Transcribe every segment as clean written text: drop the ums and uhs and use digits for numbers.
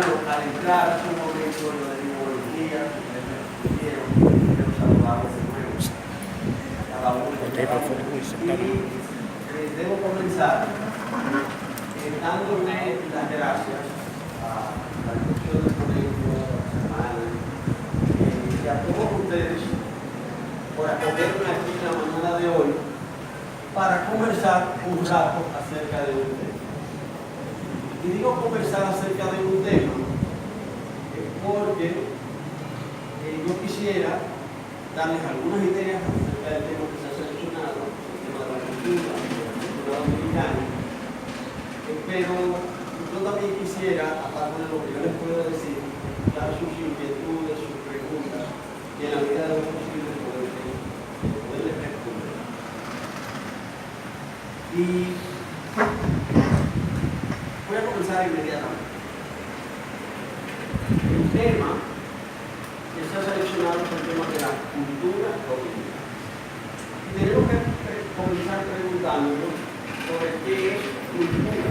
bueno, al entrar hace un momento yo le digo buenos días, quiero saludarlos de nuevo, cada uno. Y debo comenzar dándole las gracias a la dirección del colegio, a las hermanas y a todos ustedes por acogerme aquí en la mañana de hoy para conversar un rato acerca de un tema. Y digo conversar acerca de un tema porque yo quisiera darles algunas ideas acerca del tema que se ha seleccionado, el tema de la cultura dominicana, pero yo también quisiera, aparte de lo que yo les puedo decir, dar sus inquietudes, sus preguntas, y en la medida de lo posible poderles responder. Y voy a comenzar inmediatamente. El tema que se ha seleccionado es el tema de la cultura dominicana. Y tenemos que comenzar preguntándonos sobre qué es cultura.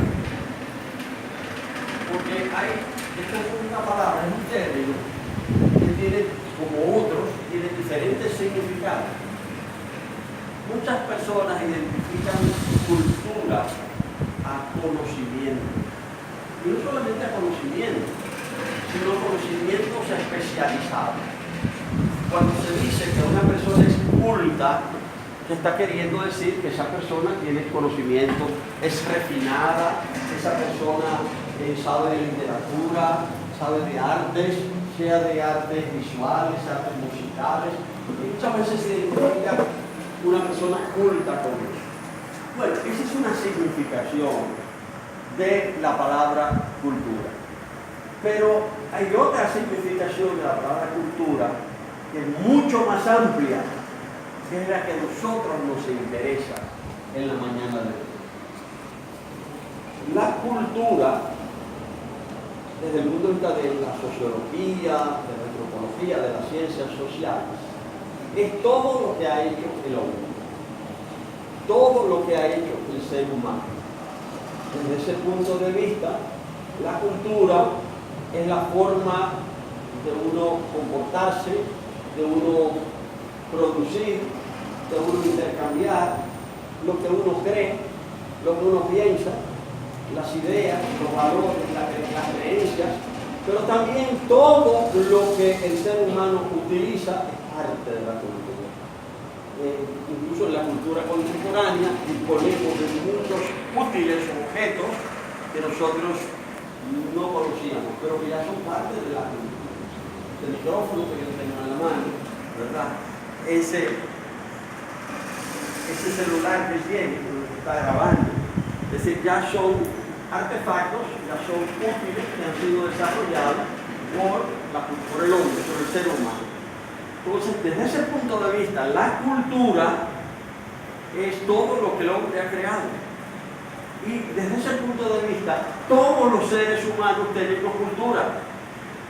Porque esta es una palabra, es un término que tiene, como otros, tiene diferentes significados. Muchas personas identifican cultura a conocimiento. Y no solamente a conocimiento, sino conocimientos especializados. Cuando se dice que una persona es culta, se está queriendo decir que esa persona tiene conocimiento, es refinada, esa persona sabe de literatura, sabe de artes, sea de artes visuales, artes musicales, y muchas veces se identifica una persona culta con eso. Bueno, esa es una significación de la palabra cultura. Pero hay otra significación de la palabra cultura que es mucho más amplia, que es la que a nosotros nos interesa en la mañana de hoy. La cultura, desde el punto de vista de la sociología, de la antropología, de las ciencias sociales, es todo lo que ha hecho el hombre, todo lo que ha hecho el ser humano. Desde ese punto de vista, la cultura es la forma de uno comportarse, de uno producir, de uno intercambiar lo que uno cree, lo que uno piensa, las ideas, los valores, las creencias, pero también todo lo que el ser humano utiliza es parte de la cultura. Incluso en la cultura contemporánea disponemos de muchos útiles objetos que nosotros no conocíamos, pero que ya son parte de la cultura. El micrófono que yo tengo en la mano, ¿verdad? Ese celular que tiene, que está grabando, es decir, ya son artefactos, ya son útiles que han sido desarrollados por el hombre, por el ser humano. Entonces, desde ese punto de vista, la cultura es todo lo que el hombre ha creado. Y desde ese punto de vista, todos los seres humanos tenemos cultura.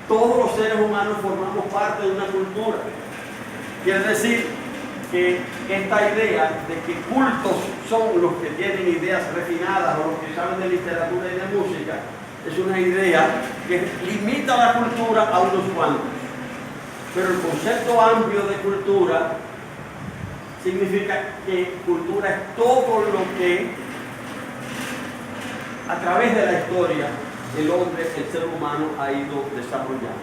Todos los seres humanos formamos parte de una cultura. Quiere decir que esta idea de que cultos son los que tienen ideas refinadas o los que saben de literatura y de música, es una idea que limita la cultura a unos cuantos. Pero el concepto amplio de cultura significa que cultura es todo lo que a través de la historia el hombre, el ser humano ha ido desarrollando.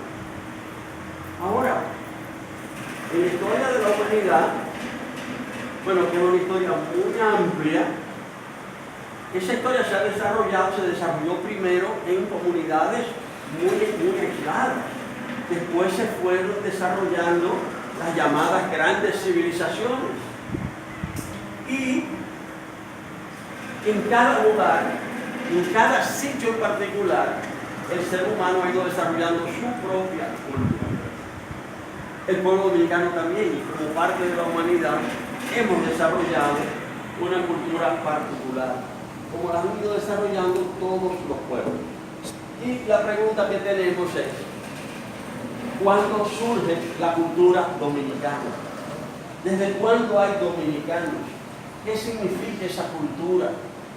Ahora, en la historia de la humanidad, bueno, que es una historia muy amplia, esa historia se desarrolló primero en comunidades muy aisladas. Después se fueron desarrollando las llamadas grandes civilizaciones. Y en cada lugar, en cada sitio en particular, el ser humano ha ido desarrollando su propia cultura. El pueblo dominicano también, y como parte de la humanidad, hemos desarrollado una cultura particular, como la han ido desarrollando todos los pueblos. Y la pregunta que tenemos es, ¿cuándo surge la cultura dominicana? ¿Desde cuándo hay dominicanos? ¿Qué significa esa cultura?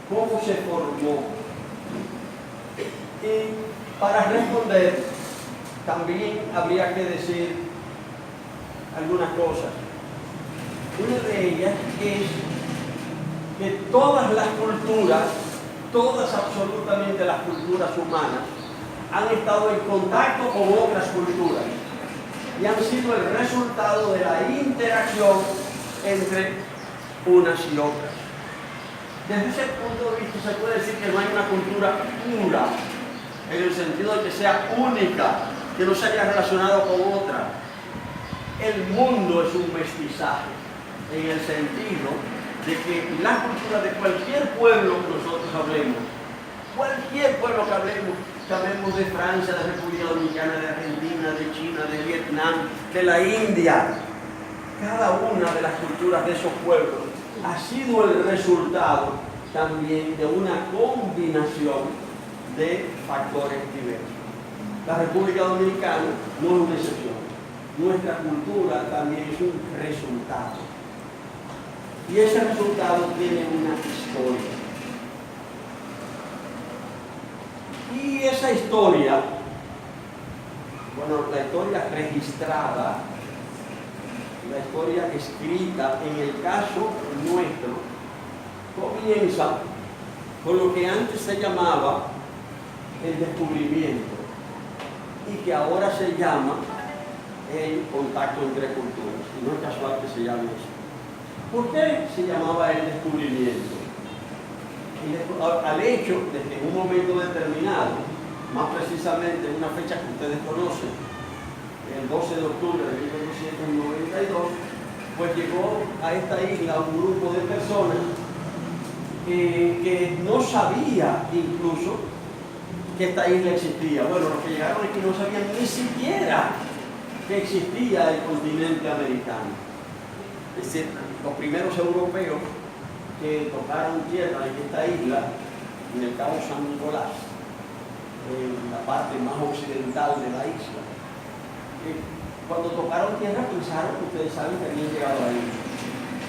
¿Cómo se formó? Y Para responder, también habría que decir algunas cosas. Una de ellas es que todas las culturas, todas absolutamente las culturas humanas, han estado en contacto con otras culturas y han sido el resultado de la interacción entre unas y otras. Desde ese punto de vista se puede decir que no hay una cultura pura, en el sentido de que sea única, que no se haya relacionado con otra. El mundo es un mestizaje, en el sentido de que la cultura de cualquier pueblo que nosotros hablemos, cualquier pueblo que hablemos de Francia, de República Dominicana, de Argentina, de China, de Vietnam, de la India, cada una de las culturas de esos pueblos ha sido el resultado también de una combinación de factores diversos. La República Dominicana no es una excepción. Nuestra cultura también es un resultado. Y ese resultado tiene una historia. Y esa historia, bueno, la historia registrada, la historia escrita, en el caso nuestro, comienza con lo que antes se llamaba el descubrimiento y que ahora se llama el contacto entre culturas. Y no es casual que se llame eso. ¿Por qué se llamaba el descubrimiento? Al hecho de que en un momento determinado, más precisamente en una fecha que ustedes conocen, el 12 de octubre de 1892, pues llegó a esta isla un grupo de personas que no sabía incluso que esta isla existía. Bueno, los que llegaron aquí no sabían ni siquiera que existía el continente americano. Es decir, los primeros europeos que tocaron tierra en esta isla, en el Cabo San Nicolás, en la parte más occidental de la isla, cuando tocaron tierra pensaron, ustedes saben, que habían llegado ahí,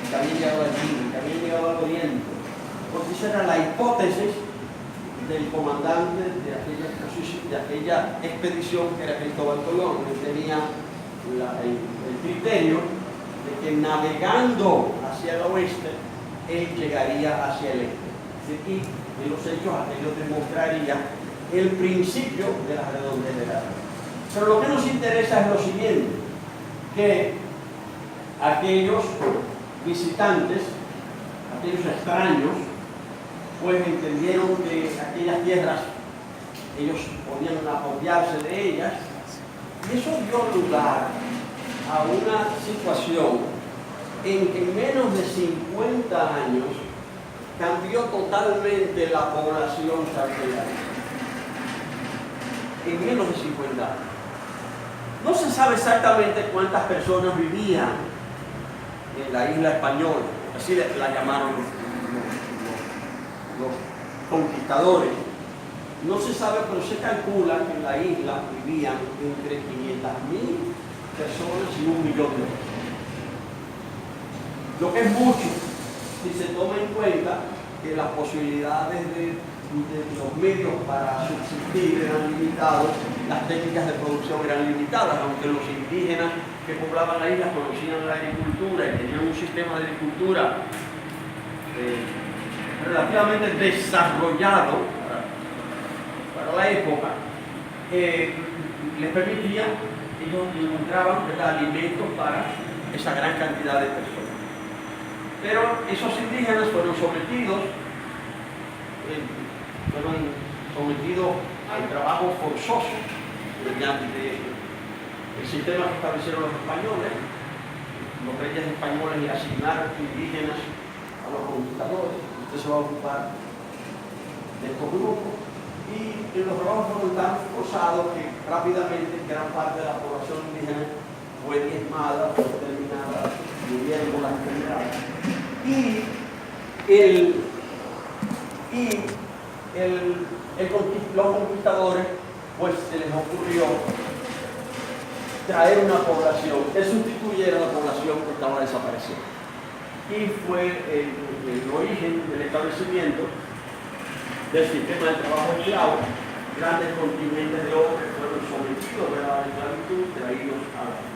que habían llegado allí, que habían llegado al oriente, porque esa era la hipótesis del comandante de aquella expedición, que era Cristóbal Colón, que tenía el criterio de que navegando hacia el oeste, él llegaría hacia el este. Y en los hechos aquello demostraría el principio de la redondez de la Tierra. Pero lo que nos interesa es lo siguiente, que aquellos visitantes, aquellos extraños, pues entendieron que aquellas tierras, ellos podían apropiarse de ellas, y eso dio lugar a una situación en que en menos de 50 años cambió totalmente la población salteña. En menos de 50 años. No se sabe exactamente cuántas personas vivían en la isla española, así la llamaron los conquistadores. No se sabe, pero se calcula que en la isla vivían entre 500.000 personas y 1 millón de personas. Lo que es mucho, si se toma en cuenta que las posibilidades de los medios para subsistir eran limitados, las técnicas de producción eran limitadas, aunque los indígenas que poblaban la isla conocían la agricultura y tenían un sistema de agricultura relativamente desarrollado para la época, les permitía, ellos encontraban alimentos para esa gran cantidad de personas. Pero esos indígenas fueron sometidos al trabajo forzoso mediante el sistema que establecieron los españoles. Los reyes españoles le asignaron indígenas a los conquistadores. Usted se va a ocupar de estos grupos. Y los trabajos fueron tan forzados que rápidamente gran parte de la población indígena fue diezmada, fue exterminada, murieron por las enfermedades. Los conquistadores, pues se les ocurrió traer una población que sustituyera a la población que estaba desapareciendo. Y fue el origen del establecimiento del sistema de trabajo esclavo grandes contingentes de hombres fueron sometidos a la esclavitud, traídos a la vida.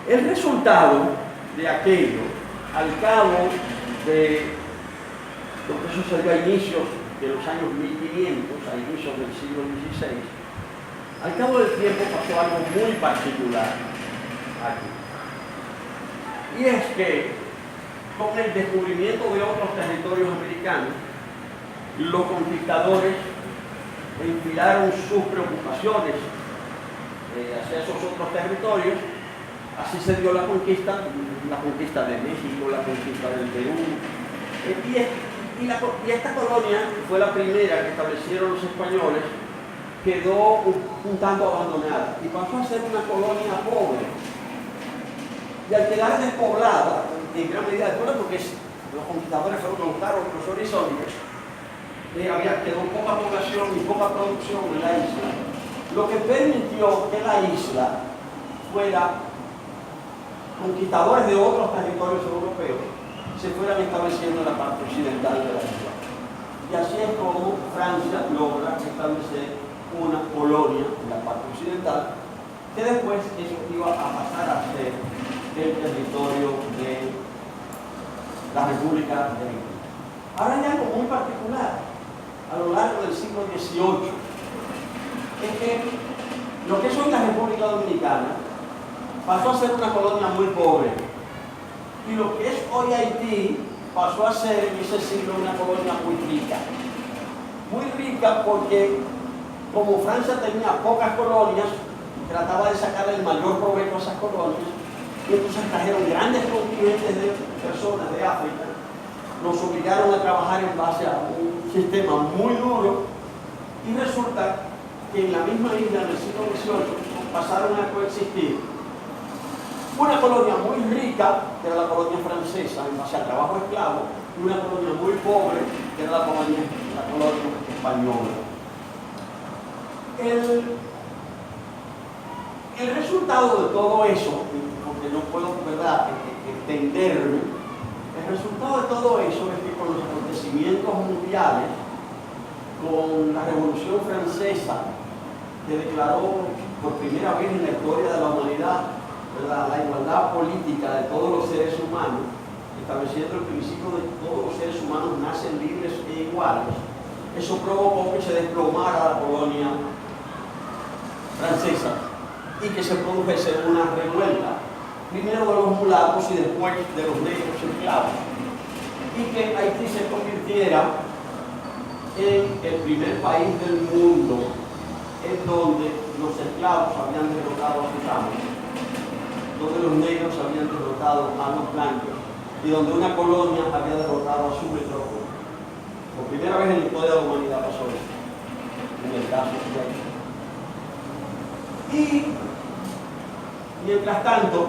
El resultado de aquello, al cabo de lo que sucedió a inicios de los años 1500, a inicios del siglo XVI, al cabo del tiempo pasó algo muy particular aquí. Y es que con el descubrimiento de otros territorios americanos, los conquistadores enfilaron sus preocupaciones hacia esos otros territorios. Así se dio la conquista de México, la conquista del Perú. Y esta colonia, que fue la primera que establecieron los españoles, quedó un tanto abandonada y pasó a ser una colonia pobre. Y al quedar despoblada, en gran medida de pueblo, porque los conquistadores fueron a buscar otros horizontes, quedó poca población y poca producción en la isla, lo que permitió que la isla fuera, conquistadores de otros territorios europeos se fueran estableciendo en la parte occidental de la isla. Y así es como Francia logra establecer una colonia en la parte occidental, que después eso iba a pasar a ser el territorio de la República de Haití. Ahora hay algo muy particular a lo largo del siglo XVIII, es que lo que es hoy la República Dominicana pasó a ser una colonia muy pobre, y lo que es hoy Haití pasó a ser en ese siglo una colonia muy rica porque como Francia tenía pocas colonias, trataba de sacar el mayor provecho a esas colonias, y entonces trajeron grandes contingentes de personas de África, nos obligaron a trabajar en base a un sistema muy duro, y resulta que en la misma isla del siglo XVIII pasaron a coexistir una colonia muy rica, que era la colonia francesa, en base al trabajo esclavo, y una colonia muy pobre, que era la colonia española. El resultado de todo eso, porque no puedo, ¿verdad?, extenderme, el resultado de todo eso es que con los acontecimientos mundiales, con la Revolución Francesa, que declaró por primera vez en la historia de la humanidad, ¿verdad?, la igualdad política de todos los seres humanos, estableciendo el principio de que todos los seres humanos nacen libres e iguales, eso provocó que se desplomara la colonia francesa y que se produjese una revuelta, primero de los mulatos y después de los negros esclavos, y que Haití se convirtiera en el primer país del mundo en donde los esclavos habían derrotado a sus amos, donde los negros habían derrotado a los blancos y donde una colonia había derrotado a su metrópoli. Por primera vez en la historia de la humanidad pasó esto, en el caso de Haití. Y mientras tanto,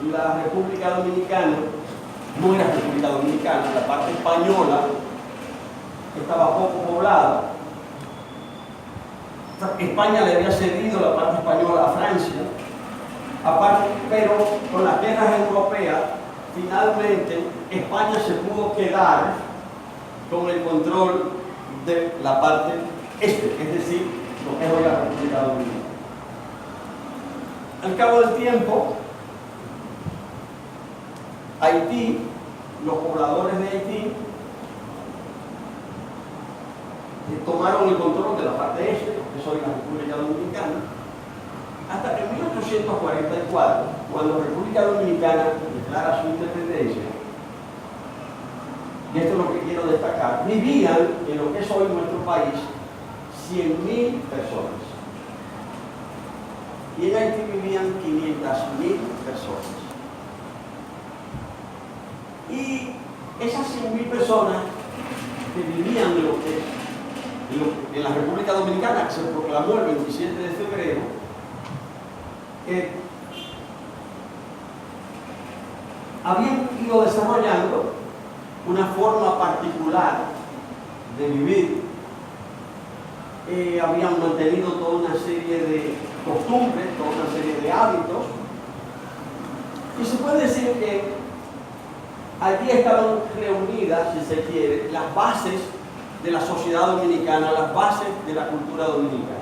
la República Dominicana no era República Dominicana, la parte española estaba poco poblada. España le había cedido la parte española a Francia, aparte, pero con las guerras europeas, finalmente España se pudo quedar con el control de la parte este, es decir, lo que es hoy la República Dominicana. Al cabo del tiempo, Haití, los pobladores de Haití, tomaron el control de la parte este, que es hoy la República Dominicana, hasta que en 1844, cuando la República Dominicana declara su independencia, y esto es lo que quiero destacar, vivían en lo que es hoy nuestro país 100.000 personas. Y en Haití vivían 500.000 personas. Y esas 100.000 personas que vivían en lo que es en la República Dominicana, que se proclamó el 27 de febrero, habían ido desarrollando una forma particular de vivir, habían mantenido toda una serie de costumbres, toda una serie de hábitos, y se puede decir que allí estaban reunidas, si se quiere, las bases de la sociedad dominicana, las bases de la cultura dominicana.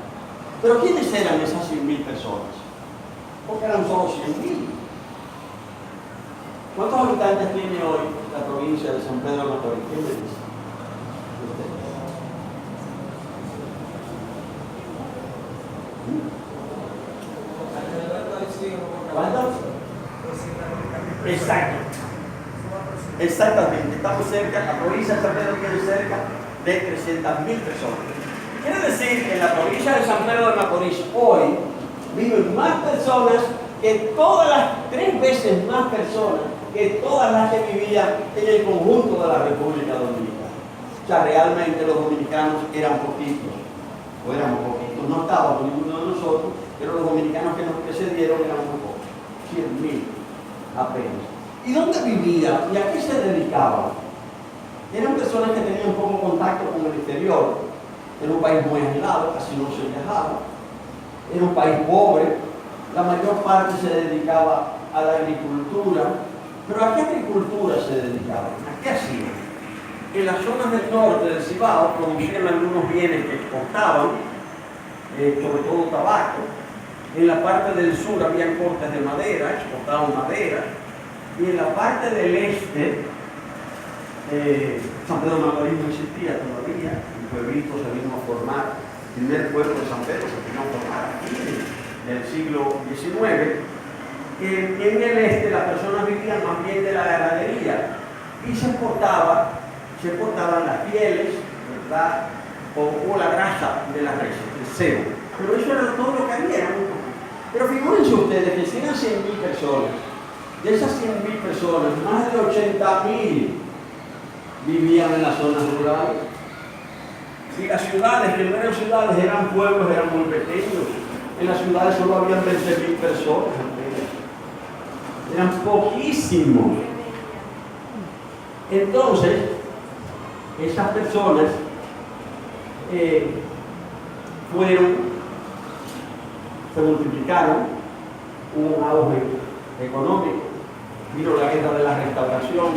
Pero ¿quiénes eran esas 100.000 personas? Porque eran solo 100.000. ¿Cuántos habitantes tiene hoy la provincia de San Pedro de Macorís? ¿Quién me dice? ¿Cuántos? Exacto. Exactamente. Estamos cerca, la provincia de San Pedro tiene cerca de 300.000 personas. Quiere decir que en la provincia de San Pedro de Macorís hoy viven más personas que todas las, 3 veces más personas que todas las que vivían en el conjunto de la República Dominicana. O sea, realmente los dominicanos eran poquitos, o éramos poquitos, no estábamos ninguno de nosotros, pero los dominicanos que nos precedieron eran muy pocos, 100.000 apenas. ¿Y dónde vivían? ¿Y a qué se dedicaban? Eran personas que tenían poco contacto con el exterior. Era un país muy aislado, casi no se viajaba. Era un país pobre. La mayor parte se dedicaba a la agricultura. ¿Pero a qué agricultura se dedicaban? ¿A qué hacían? En las zonas del norte del Cibao producían algunos bienes que exportaban, sobre todo tabaco. En la parte del sur había cortes de madera, exportaban madera. Y en la parte del este, San Pedro de Macorís no existía todavía. El pueblito se vino a formar, el primer pueblo de San Pedro se vino a formar aquí en el siglo XIX. En el este las personas vivían más bien de la ganadería y se exportaban las pieles, ¿verdad? O la grasa de las reses, el cebo. Pero eso era todo lo que había. Pero figúrense ustedes que si eran 100.000 personas, de esas 100.000 personas, más de 80.000 vivían en las zonas rurales. Y las ciudades, que no eran ciudades, eran pueblos, eran muy pequeños. En las ciudades solo habían 20.000 personas. Eran poquísimos. Entonces, esas personas se multiplicaron, hubo un auge económico, vino la guerra de la restauración,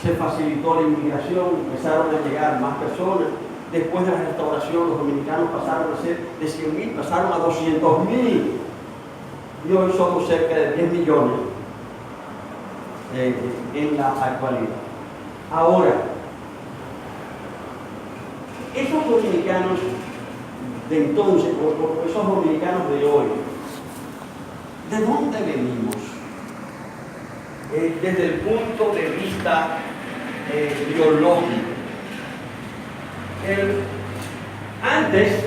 se facilitó la inmigración, empezaron a llegar más personas. Después de la restauración, los dominicanos pasaron a ser de 100.000, pasaron a 200.000 y hoy somos cerca de 10 millones en la actualidad. Ahora, esos dominicanos de entonces, o esos dominicanos de hoy, ¿de dónde venimos? Desde el punto de vista biológico. Antes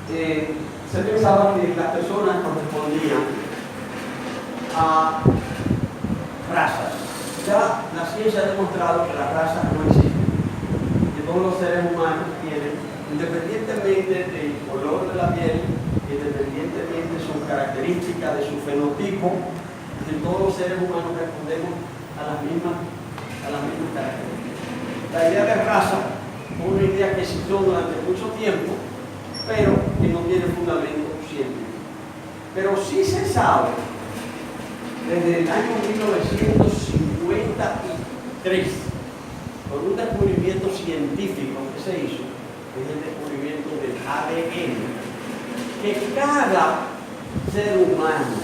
se pensaba que las personas correspondían a razas. Ya la ciencia ha demostrado que las razas no existen, que todos los seres humanos tienen, independientemente del color de la piel, independientemente de sus características, de su fenotipo, que todos los seres humanos respondemos a las mismas características. La idea de raza es una idea que existió durante mucho tiempo, pero que no tiene fundamento científico. Pero sí se sabe, desde el año 1953, por un descubrimiento científico que se hizo, que es el descubrimiento del ADN, que cada ser humano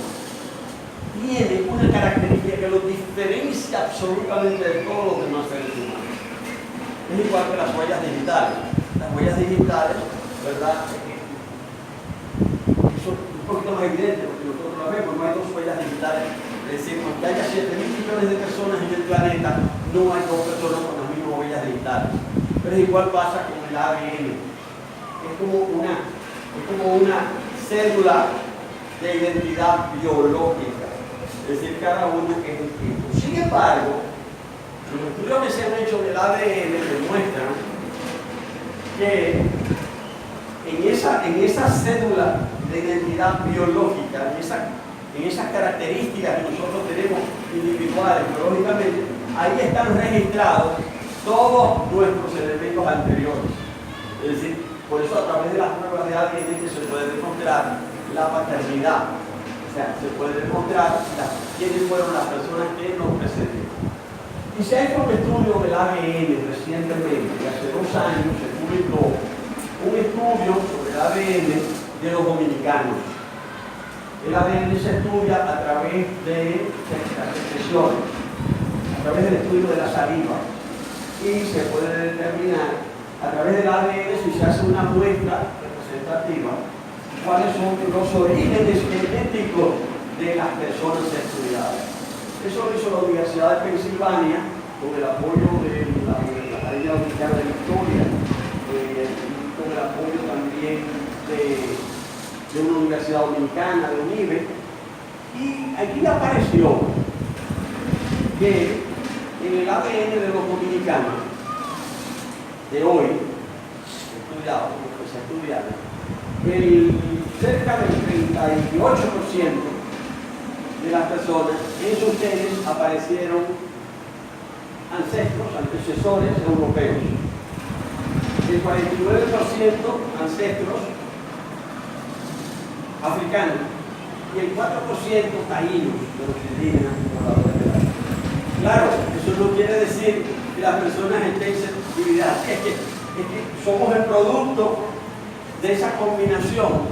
tiene una característica que lo diferencia absolutamente de todos los demás seres humanos. Es igual que las huellas digitales. Las huellas digitales, ¿verdad? Eso es un poquito más evidente porque nosotros lo vemos, no hay 2 huellas digitales. Es decir, aunque haya 7.000 millones de personas en el planeta, no hay 2 personas con las mismas huellas digitales. Pero igual pasa con el ADN. Es como una célula de identidad biológica. Es decir, cada uno es distinto. Sin embargo, los estudios que se han hecho del ADN demuestran que en esa célula de identidad biológica, en esas características que nosotros tenemos individuales biológicamente, ahí están registrados todos nuestros elementos anteriores. Es decir, por eso a través de las pruebas de ADN que se puede demostrar la paternidad. O sea, se puede demostrar quiénes fueron las personas que nos precedieron. Y Y se ha hecho un estudio del ADN recientemente, y hace 2 años se publicó un estudio sobre el ADN de los dominicanos. El ADN se estudia a través de las expresiones, a través del estudio de la saliva, y se puede determinar a través del ADN, si se hace una muestra representativa, cuáles son los orígenes genéticos de las personas estudiadas. Eso lo hizo la Universidad de Pensilvania con el apoyo de la Academia Dominicana de Victoria, y con el apoyo también de una universidad dominicana, de UNIBE. Y aquí apareció que en el ADN de los dominicanos de hoy, estudiado, porque se estudiaron, cerca del 38% de las personas en sus genes aparecieron antecesores europeos, el 49% ancestros africanos y el 4% taínos, de los indígenas pobladores de la isla. Claro, eso no quiere decir que las personas estén divididas, es que somos el producto de esa combinación.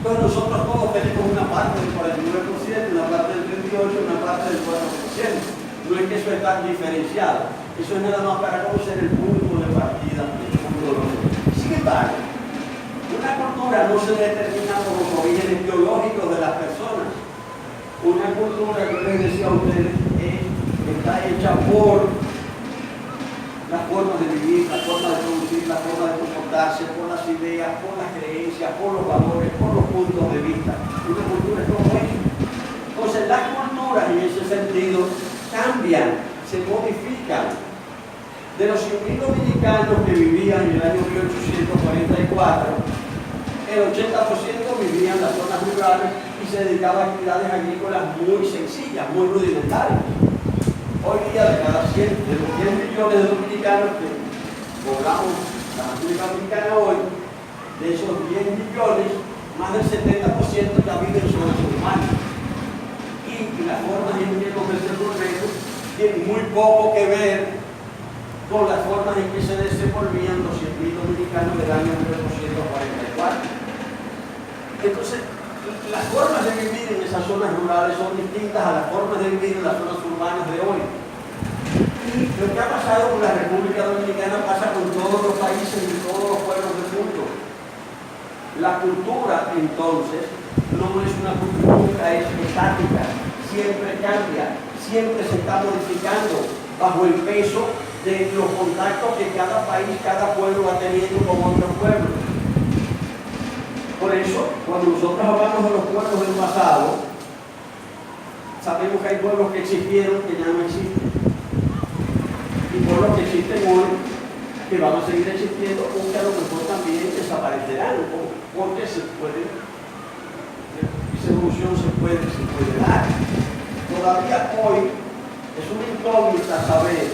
Entonces nosotros todos tenemos una parte del 49%, una parte del 38%, una parte del 4%. No es que eso está diferenciado. Eso es nada más para conocer el punto de partida del mundo de los demás. Sin embargo, una cultura no se determina por los orígenes biológicos de las personas. Una cultura, que les decía a ustedes, está hecha por las formas de vivir, las formas de producir, las formas de comportarse, por las ideas, por las creencias, por los valores, por los puntos de vista. Una cultura es como eso. Entonces, las culturas en ese sentido cambian, se modifican. De los 100.000 dominicanos que vivían en el año 1844, el 80% vivían en las zonas rurales y se dedicaban a actividades agrícolas muy sencillas, muy rudimentarias. Hoy día, de los 100 millones de dominicanos que poblamos la República Dominicana hoy, de esos 10 millones, más del 70% ya viven en zonas urbanas. Y las formas en que los desenvolvemos tienen muy poco que ver con las formas en que se desenvolvían los 100.000 dominicanos del año 1944. Entonces, las formas de vivir en esas zonas rurales son distintas a las formas de vivir en las zonas urbanas de hoy. Y lo que ha pasado con la República Dominicana pasa con todos los países y todos los pueblos del mundo. La cultura, entonces, no es una cultura, nunca es estática, siempre cambia, siempre se está modificando bajo el peso de los contactos que cada país, cada pueblo va teniendo con otros pueblos. Por eso, cuando nosotros hablamos de los pueblos del pasado, sabemos que hay pueblos que existieron que ya no existen. Y pueblos que existen hoy que van a seguir existiendo o que a lo mejor también desaparecerán, porque esa evolución se puede dar. Todavía hoy es una incógnita saber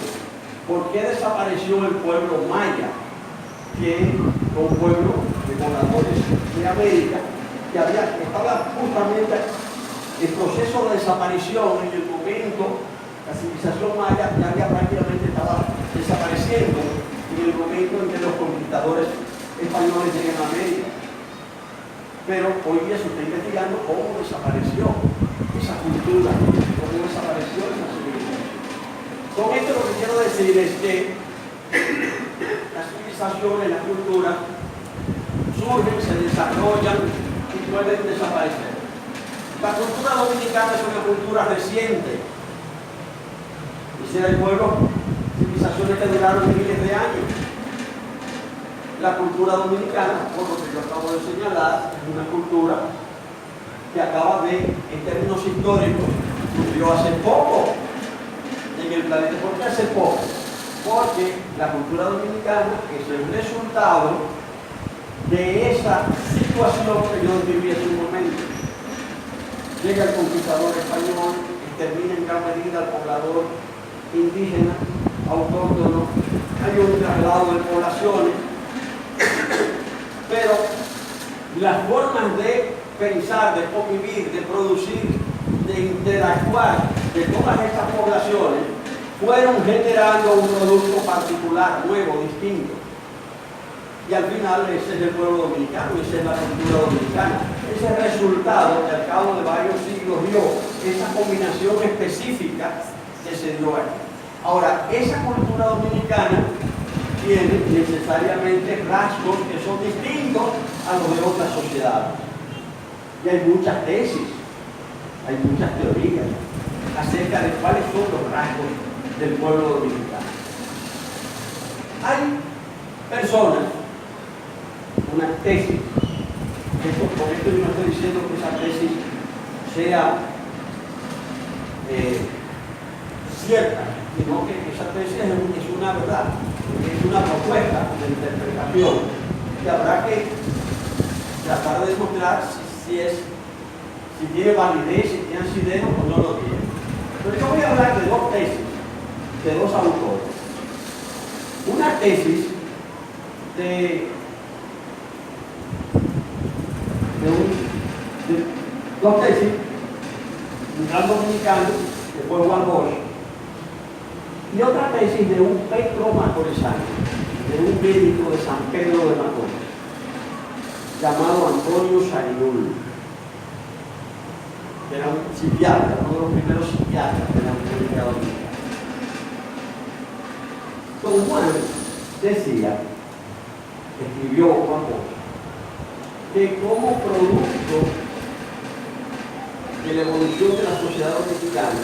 por qué desapareció el pueblo maya, que fue un pueblo de pobladores de América, que estaba justamente en proceso de desaparición en el momento. La civilización maya ya prácticamente estaba desapareciendo en el momento en que los conquistadores españoles llegan a América. Pero hoy día se está investigando cómo desapareció esa cultura, cómo desapareció esa civilización. Con esto lo que quiero decir es que las civilizaciones, las culturas, surgen, se desarrollan y pueden desaparecer. La cultura dominicana es una cultura reciente. Hay pueblos, civilizaciones que duraron miles de años. La cultura dominicana, por lo que yo acabo de señalar, es una cultura que acaba de, en términos históricos, surgió hace poco en el planeta. ¿Por qué hace poco? Porque la cultura dominicana es el resultado de esa situación que yo viví hace un momento. Llega el conquistador español, extermina en gran medida al poblador indígena, autóctono, hay un traslado de poblaciones, pero las formas de pensar, de convivir, de producir, de interactuar de todas estas poblaciones fueron generando un producto particular, nuevo, distinto. Y al final ese es el pueblo dominicano, esa es la cultura dominicana. Ese resultado que al cabo de varios siglos dio esa combinación específica que se dio ahí. Ahora, esa cultura dominicana tiene necesariamente rasgos que son distintos a los de otras sociedades. Y hay muchas tesis, hay muchas teorías acerca de cuáles son los rasgos del pueblo dominicano. Hay personas, una tesis, con esto yo no estoy diciendo que esa tesis sea cierta, sino que esa tesis es una verdad, es una propuesta de interpretación que habrá que tratar de demostrar si tiene validez, si tiene asidero o no lo tiene. Pero yo voy a hablar de dos tesis, de dos autores. Una tesis de dos tesis, un gran dominicano, que fue Juan Bosch, y otra tesis de un Petro Macoresano, de un médico de San Pedro de Macorís, llamado Antonio Sarinul, que era un psiquiatra, uno de los primeros psiquiatras de la República Dominicana. Don Juan decía, escribió Juan Bosch, que como producto de la evolución de la sociedad dominicana,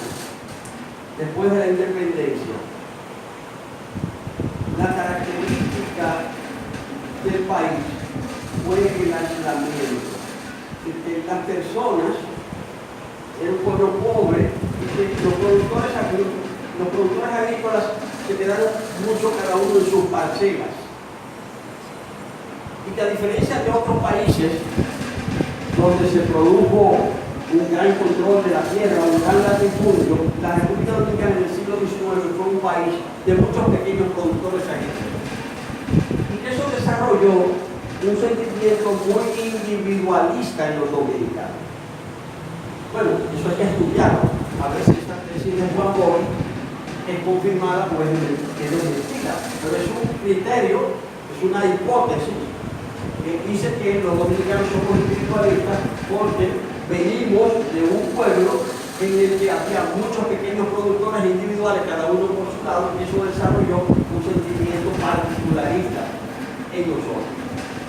después de la independencia, la característica del país fue el aislamiento. Que las personas eran un pueblo pobre y que los productores agrícolas se quedaron mucho cada uno en sus parcelas. Y que a diferencia de otros países donde se produjo un gran control de la tierra, un gran latifundio, la República Dominicana en el siglo XIX fue un país de muchos pequeños productores agrícolas. Y que eso desarrolló un sentimiento muy individualista en los dominicanos. Bueno, eso hay que estudiarlo. A ver si esta tesis de Juan Bosch es confirmada, pues es mentira. Pero es un criterio, es una hipótesis que dice que los dominicanos somos individualistas porque venimos de un pueblo en el que había muchos pequeños productores individuales, cada uno por su lado, y eso desarrolló un sentimiento particularista en nosotros.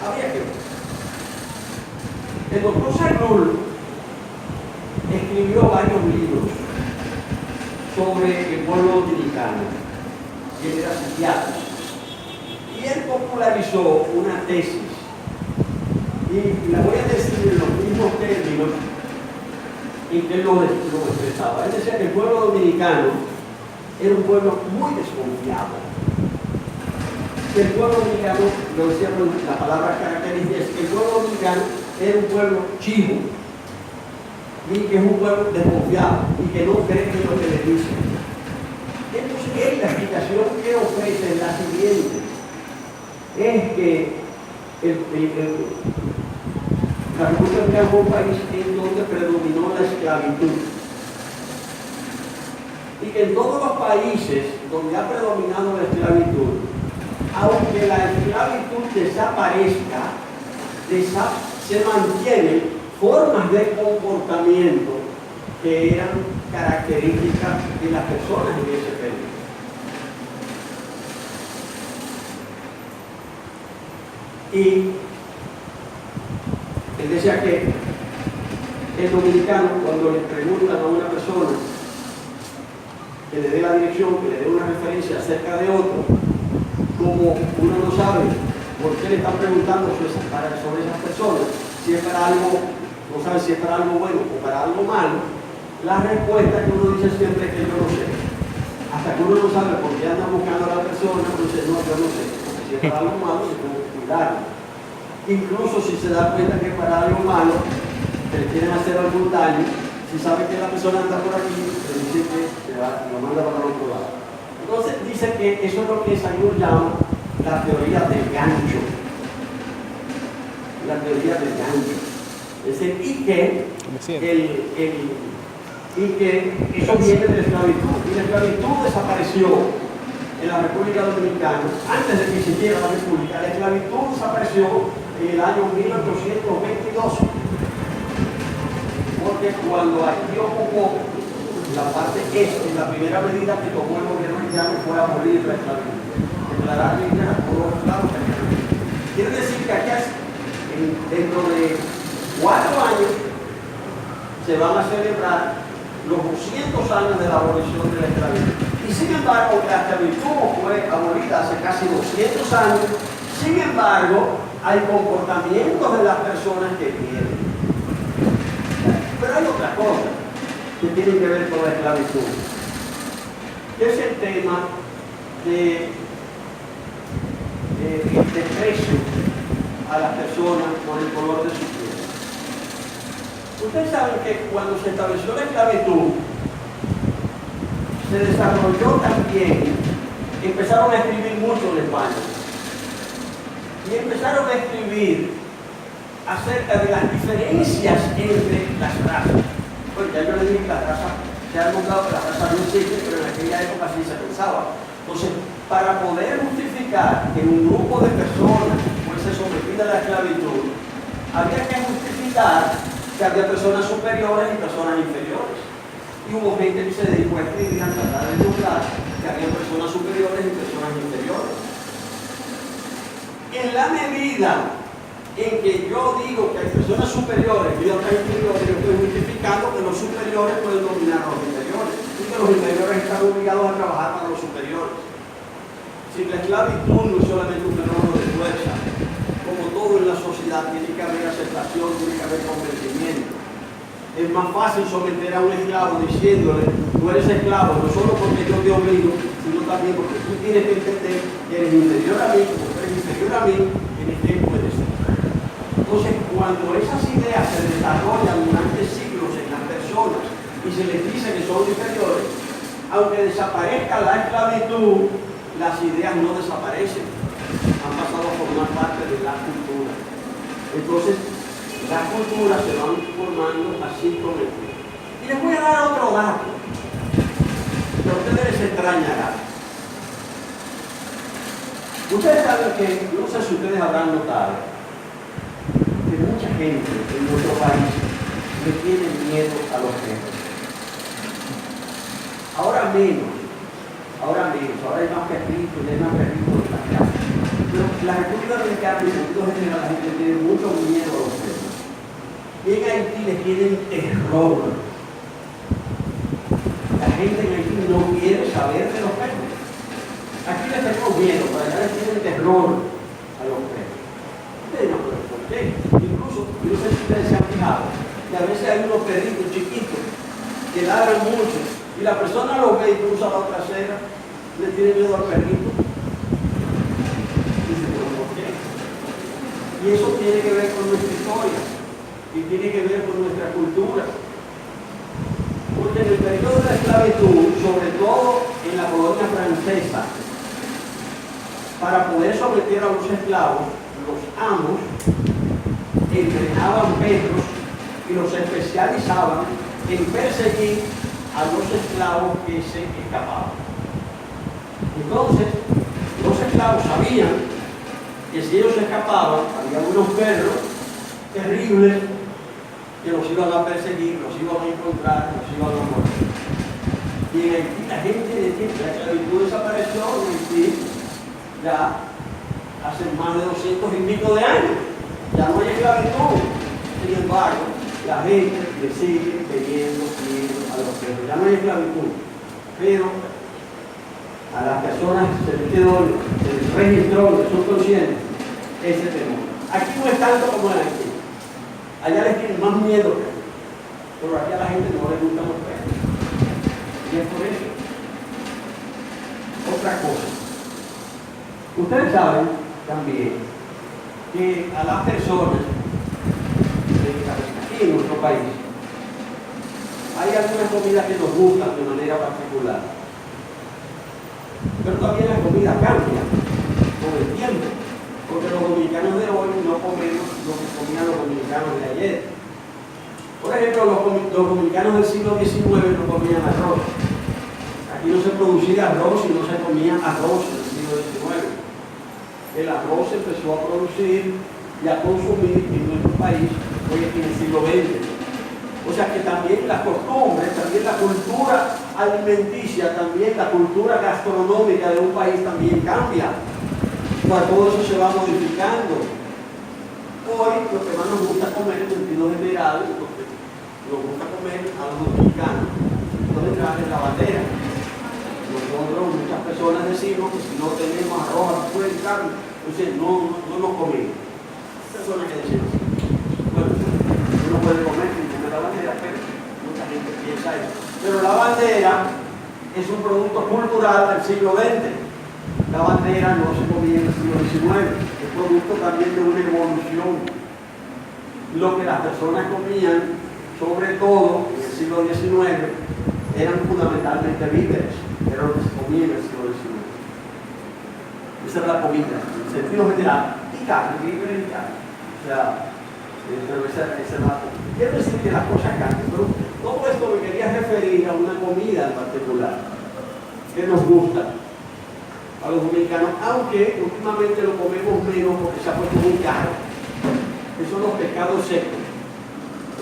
Había que ver. El doctor Sarinul escribió varios libros sobre el pueblo dominicano, y él era psiquiatra. Y él popularizó una tesis, y la voy a decir en los mismos términos en que él lo expresaba. Él decía que el pueblo dominicano era un pueblo muy desconfiado. Que el pueblo dominicano, lo decía con la palabra característica, es que el pueblo dominicano era un pueblo chivo y que es un pueblo desconfiado y que no cree en lo que le dicen. Entonces, él, la explicación que ofrece es la siguiente: es que la República Dominicana fue un país en donde predominó la esclavitud. Y que en todos los países donde ha predominado la esclavitud, aunque la esclavitud desaparezca, se mantienen formas de comportamiento que eran características de las personas en ese periodo. Y él decía que el dominicano, cuando le preguntan a una persona que le dé la dirección, que le dé una referencia acerca de otro, como uno no sabe por qué le están preguntando sobre esas personas, si es para algo, no sabe si es para algo bueno o para algo malo, la respuesta que uno dice siempre es que yo no sé. Hasta que uno no sabe por qué anda buscando a la persona, uno dice, no, yo no sé. Porque si es para algo malo, se puede cuidarlo. Incluso si se da cuenta que es para algo malo, que le quieren hacer algún daño, si sabe que la persona anda por aquí, le dice que lo manda para el otro lado. Entonces dice que eso es lo que Sarinul llama la teoría del gancho. La teoría del gancho. Es decir, y que y que eso viene de la esclavitud. Y la esclavitud desapareció en la República Dominicana, antes de que existiera la República. La esclavitud desapareció en el año 1822, porque cuando aquí ocupó la parte este, la primera medida que tomó el gobierno mexicano fue abolir la esclavitud, declarar libre a todos los esclavos. Quiere decir que aquí, dentro de 4 años, se van a celebrar los 200 años de la abolición de la esclavitud. Y sin embargo, la esclavitud fue abolida hace casi 200 años. Sin embargo, hay comportamientos de las personas que tienen. Pero hay otra cosa que tiene que ver con la esclavitud, que es el tema de desprecio a las personas por el color de su piel. Ustedes saben que cuando se estableció la esclavitud, se desarrolló también, empezaron a escribir mucho en España, y empezaron a escribir acerca de las diferencias entre las razas. Bueno, ya yo les dije que las razas, se han mostrado que las razas no existen, pero en aquella época sí se pensaba. Entonces, para poder justificar que un grupo de personas fuese sometida a la esclavitud, había que justificar que había personas superiores y personas inferiores. Y hubo gente que se dedicó a escribir, a tratar de demostrar que había personas superiores y personas inferiores. En la medida en que yo digo que hay personas superiores y otras inferiores, yo estoy justificando que los superiores pueden dominar a los inferiores y que los inferiores están obligados a trabajar para los superiores. Si la esclavitud no es solamente un fenómeno de fuerza, como todo en la sociedad, tiene que haber aceptación, tiene que haber convencimiento. Es más fácil someter a un esclavo diciéndole, tú eres esclavo, no solo porque yo te obligo, sino también porque tú tienes que entender que eres inferior a mí, como tú eres inferior a mí, tienes que obedecer. Entonces, cuando esas ideas se desarrollan durante siglos en las personas y se les dice que son inferiores, aunque desaparezca la esclavitud, las ideas no desaparecen, han pasado a formar parte de la cultura. Entonces, las culturas se van formando así con el tiempo. Y les voy a dar otro dato, que a ustedes les extrañará. Ustedes saben que, no sé si ustedes habrán notado, que mucha gente en nuestro país le tiene miedo a los perros. Ahora hay más perritos, hay más perritos en las casas. Pero la República Dominicana, en sentido general, la gente tiene mucho miedo a los perros. Y en Haití les tienen terror. La gente en Haití no quiere saber de los perros. Aquí les tenemos miedo, pero allá les tienen terror a los perros. Ustedes no, pero ¿por qué? Incluso, yo no sé si ustedes se han fijado, que a veces hay unos perritos chiquitos que ladran mucho y la persona los ve y cruza la otra acera, le tiene miedo al perrito. Dice, pero ¿por qué? Y eso tiene que ver con nuestra historia y tiene que ver con nuestra cultura. Porque en el periodo de la esclavitud, sobre todo en la colonia francesa, para poder someter a los esclavos, los amos entrenaban perros y los especializaban en perseguir a los esclavos que se escapaban. Entonces, los esclavos sabían que si ellos se escapaban, había unos perros terribles que los iban a perseguir, los iban a encontrar, los iban a morir. Y en Haití la gente decía que la esclavitud desapareció en Haití ya hace más de 200 y pico de años. Ya no hay esclavitud. Sin embargo, la gente le sigue teniendo miedo a los perros. Ya no hay esclavitud. Pero a las personas se les quedó, se les registró de subconsciente ese temor. Aquí no es tanto como en Haití. Allá les tienen más miedo, pero aquí a la gente no le gustan los perros. Y es por eso. Otra cosa. Ustedes saben también que a las personas aquí en nuestro país hay algunas comidas que nos gustan de manera particular. Pero también la comida cambia con el tiempo. Porque los dominicanos de hoy no comemos lo que comían los dominicanos de ayer. Por ejemplo, los dominicanos del siglo XIX no comían arroz. Aquí no se producía arroz y no se comía arroz en el siglo XIX. El arroz se empezó a producir y a consumir en nuestro país hoy en el siglo XX. O sea que también las costumbres, también la cultura alimenticia, también la cultura gastronómica de un país también cambia. O sea, todo eso se va modificando. Hoy lo que más nos gusta comer en sentido general, lo que nos gusta comer a los dominicanos, entonces es la bandera. Nosotros, muchas personas decimos que si no tenemos arroz, pues carne, entonces no nos comemos. Personas que decimos así. Bueno, uno puede comer sin comer la bandera, pero mucha gente piensa eso. Pero la bandera es un producto cultural del siglo XX. La bandera no se comía en el siglo XIX, es producto también de una evolución. Lo que las personas comían, sobre todo en el siglo XIX, eran fundamentalmente víveres, era lo que se comía en el siglo XIX. Esa era la comida, en sentido general, y carne, víveres y carne. O sea, pero esa era la comida. Quiero decir que las cosas cambian, pero todo esto me quería referir a una comida en particular, que nos gusta a los dominicanos, aunque últimamente lo comemos menos porque se ha puesto muy caro, que son los pescados secos,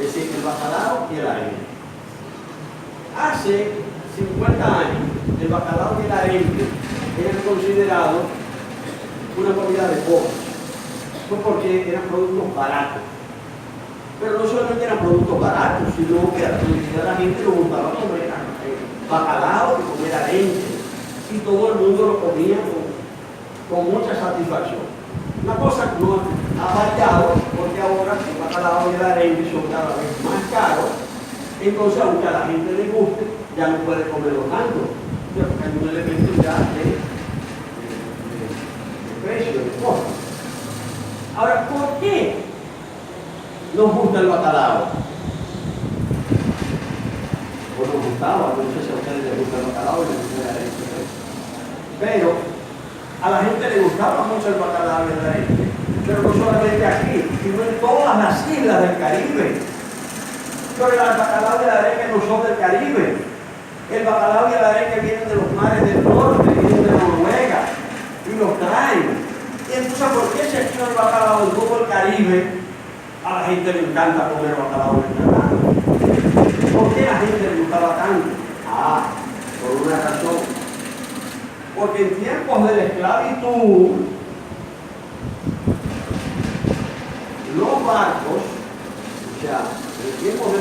es decir, el bacalao y el arenque. Hace 50 años, el bacalao y el arenque eran considerados una comida de pobres, no porque eran productos baratos, pero no solamente eran productos baratos, sino que a la mayoría de la gente le gustaba comer bacalao y comer arenque, y todo el mundo lo comía con mucha satisfacción. Una cosa que no ha variado, porque ahora el bacalao y el arenque son cada vez más caros, entonces aunque a la gente le guste, ya no puede comerlo tanto, porque hay un elemento ya de precio, de costo. Ahora, ¿por qué nos gusta el bacalao? O nos gustaba, no sé si a ustedes les gusta el bacalao y les gusta el arenque. Pero a la gente le gustaba mucho el bacalao y el arenque, pero no solamente aquí, sino en todas las islas del Caribe. Pero el bacalao y el arenque no son del Caribe. El bacalao y el arenque vienen de los mares del norte, vienen de Noruega y los traen. Y entonces, ¿por qué si aquí no hay bacalao en todo el Caribe, a la gente le encanta comer bacalao venezolano? ¿Por qué a la gente le gustaba tanto? Por una razón. Porque en tiempos de la esclavitud, los barcos, o sea, en tiempos de